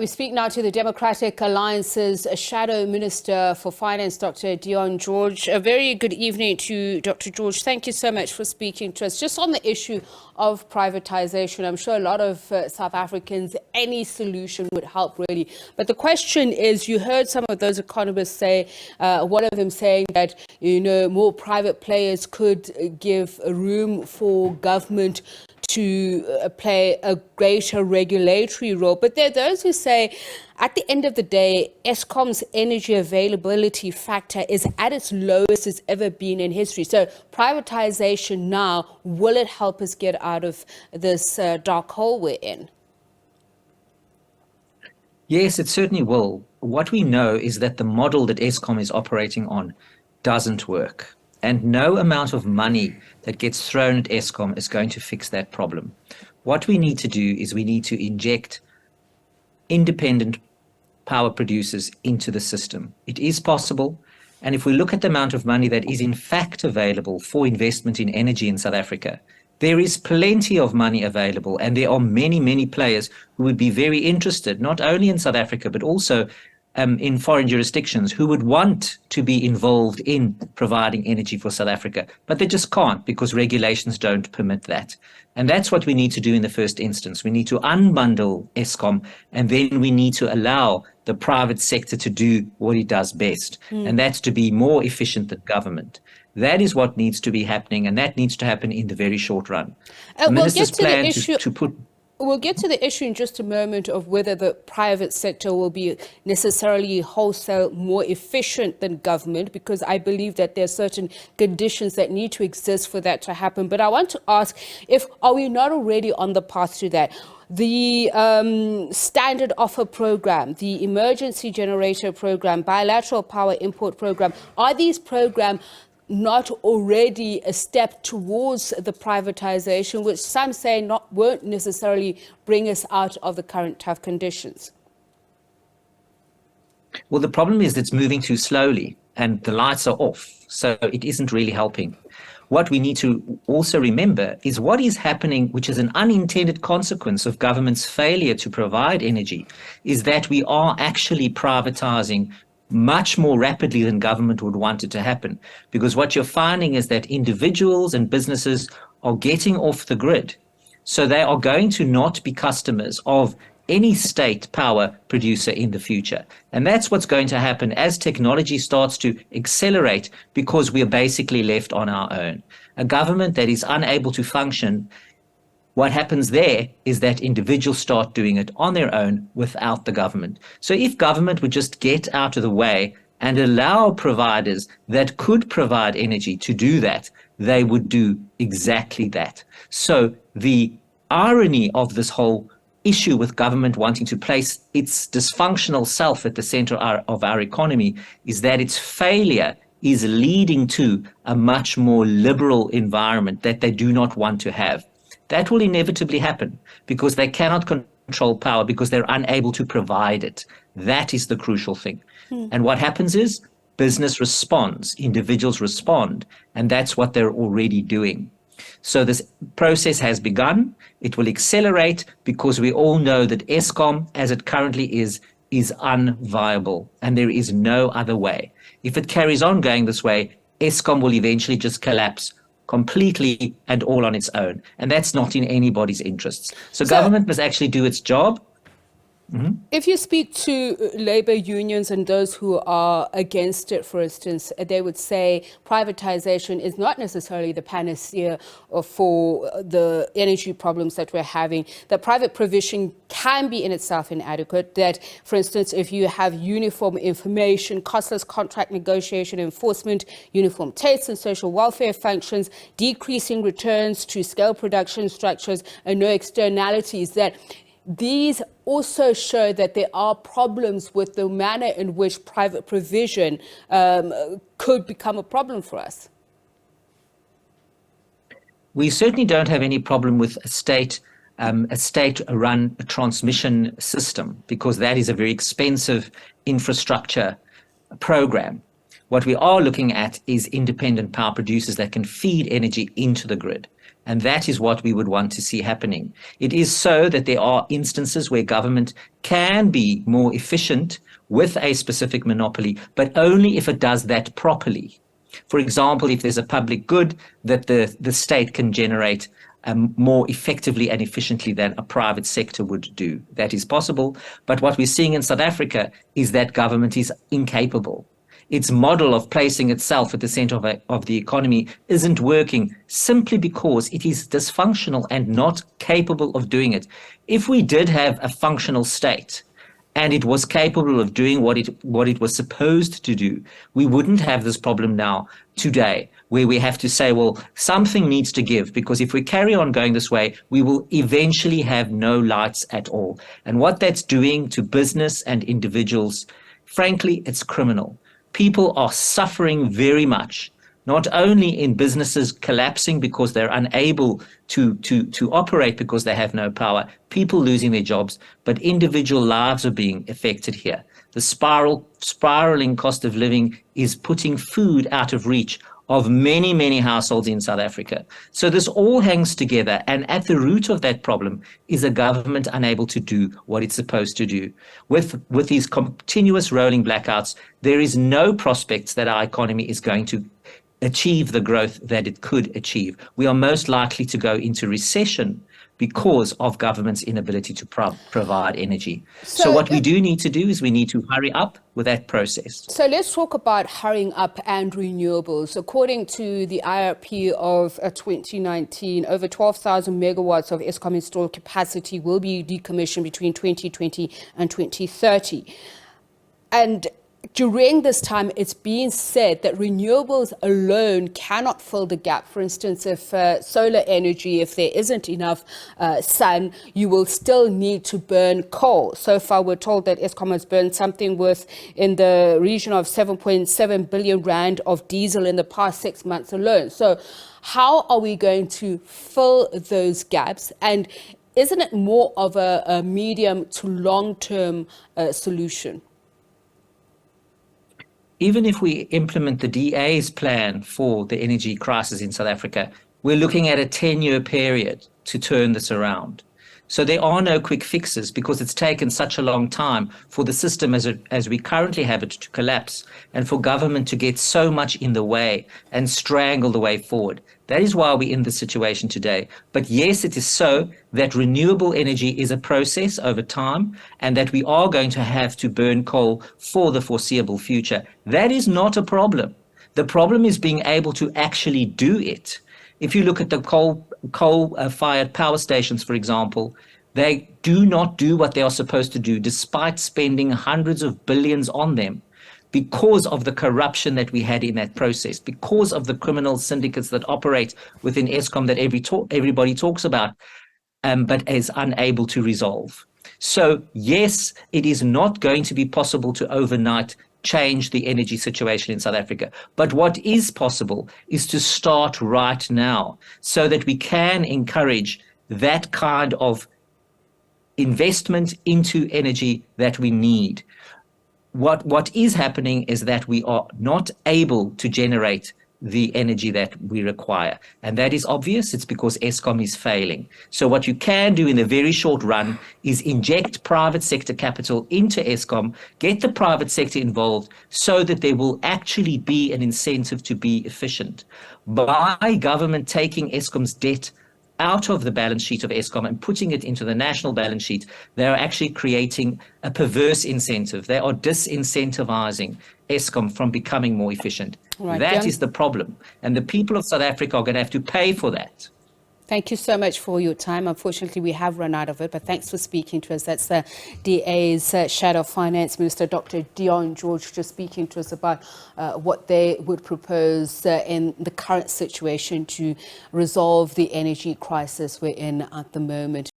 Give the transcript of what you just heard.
We speak now to the Democratic Alliance's Shadow Minister for Finance, Dr. Dion George. A very good evening to Dr. George. Thank you so much for speaking to us. Just on the issue of privatization, I'm sure a lot of South Africans, any solution would help really. But the question is, you heard some of those economists say, one of them saying that, more private players could give room for government to play a greater regulatory role. But there are those who say, at the end of the day, Eskom's energy availability factor is at its lowest it's ever been in history. So privatization now, will it help us get out of this dark hole we're in? Yes, it certainly will. What we know is that the model that Eskom is operating on doesn't work. And no amount of money that gets thrown at Eskom is going to fix that problem. What we need to do is we need to inject independent power producers into the system. It is possible. And if we look at the amount of money that is in fact available for investment in energy in South Africa, there is plenty of money available. And there are many, many players who would be very interested, not only in South Africa, but also in foreign jurisdictions, who would want to be involved in providing energy for South Africa, but they just can't because regulations don't permit that. And that's what we need to do in the first instance. We need to unbundle Eskom, and then we need to allow the private sector to do what it does best, and that's to be more efficient than government. That is what needs to be happening, and that needs to happen in the very short run. The minister's plan to put... We'll get to the issue in just a moment of whether the private sector will be necessarily wholesale more efficient than government, because I believe that there are certain conditions that need to exist for that to happen. But I want to ask, are we not already on the path to that? The standard offer program, the emergency generator program, bilateral power import program, are these programs not already a step towards the privatization, which some say won't necessarily bring us out of the current tough conditions? Well, the problem is it's moving too slowly and the lights are off, so it isn't really helping. What we need to also remember is what is happening, which is an unintended consequence of government's failure to provide energy, is that we are actually privatizing much more rapidly than government would want it to happen. Because what you're finding is that individuals and businesses are getting off the grid. So they are going to not be customers of any state power producer in the future. And that's what's going to happen as technology starts to accelerate, because we are basically left on our own. A government that is unable to function, what happens there is that individuals start doing it on their own without the government. So if government would just get out of the way and allow providers that could provide energy to do that, they would do exactly that. So the irony of this whole issue with government wanting to place its dysfunctional self at the center of our economy is that its failure is leading to a much more liberal environment that they do not want to have. That will inevitably happen because they cannot control power because they're unable to provide it. That is the crucial thing. And what happens is business responds, individuals respond, and that's what they're already doing. So this process has begun. It will accelerate because we all know that Eskom, as it currently is unviable, and there is no other way. If it carries on going this way, Eskom will eventually just collapse completely and all on its own. And that's not in anybody's interests. So government must actually do its job. If you speak to labor unions and those who are against it, for instance, they would say privatization is not necessarily the panacea for the energy problems that we're having, that private provision can be in itself inadequate, that, for instance, if you have uniform information, costless contract negotiation enforcement, uniform tastes and social welfare functions, decreasing returns to scale production structures and no externalities, that these also show that there are problems with the manner in which private provision could become a problem for us. We certainly don't have any problem with a state-run transmission system, because that is a very expensive infrastructure program. What we are looking at is independent power producers that can feed energy into the grid. And that is what we would want to see happening. It is so that there are instances where government can be more efficient with a specific monopoly, but only if it does that properly. For example, if there's a public good that the state can generate more effectively and efficiently than a private sector would do. That is possible. But what we're seeing in South Africa is that government is incapable. Its model of placing itself at the center of the economy isn't working simply because it is dysfunctional and not capable of doing it. If we did have a functional state, and it was capable of doing what it was supposed to do, we wouldn't have this problem now today, where we have to say, well, something needs to give, because if we carry on going this way, we will eventually have no lights at all. And what that's doing to business and individuals, frankly, it's criminal. People are suffering very much, not only in businesses collapsing because they're unable to operate because they have no power, people losing their jobs, but individual lives are being affected here. The spiraling cost of living is putting food out of reach of many, many households in South Africa. So this all hangs together, and at the root of that problem is a government unable to do what it's supposed to do. With these continuous rolling blackouts, there is no prospects that our economy is going to achieve the growth that it could achieve. We are most likely to go into recession because of government's inability to provide energy. So what we do need to do is we need to hurry up with that process. So let's talk about hurrying up and renewables. According to the IRP of 2019, over 12,000 megawatts of Eskom installed capacity will be decommissioned between 2020 and 2030. And during this time, it's being said that renewables alone cannot fill the gap. For instance, if solar energy, if there isn't enough sun, you will still need to burn coal. So far, we're told that Eskom has burned something worth in the region of 7.7 billion rand of diesel in the past 6 months alone. So how are we going to fill those gaps? And isn't it more of a medium to long-term solution? Even if we implement the DA's plan for the energy crisis in South Africa, we're looking at a 10-year period to turn this around. So there are no quick fixes because it's taken such a long time for the system as we currently have it to collapse and for government to get so much in the way and strangle the way forward. That is why we're in this situation today. But yes, it is so that renewable energy is a process over time and that we are going to have to burn coal for the foreseeable future. That is not a problem. The problem is being able to actually do it. If you look at the coal-fired power stations, for example, they do not do what they are supposed to do, despite spending hundreds of billions on them, because of the corruption that we had in that process, because of the criminal syndicates that operate within Eskom that everybody talks about, but is unable to resolve. So yes, it is not going to be possible to overnight change the energy situation in South Africa. But what is possible is to start right now so that we can encourage that kind of investment into energy that we need. What is happening is that we are not able to generate the energy that we require. And that is obvious. It's because Eskom is failing. So what you can do in the very short run is inject private sector capital into Eskom, get the private sector involved so that there will actually be an incentive to be efficient. By government taking Eskom's debt out of the balance sheet of Eskom and putting it into the national balance sheet, they are actually creating a perverse incentive. They are disincentivizing Eskom from becoming more efficient. Right, that is the problem. And the people of South Africa are going to have to pay for that. Thank you so much for your time. Unfortunately, we have run out of it, but thanks for speaking to us. That's the DA's Shadow Finance Minister, Dr. Dion George, just speaking to us about what they would propose in the current situation to resolve the energy crisis we're in at the moment.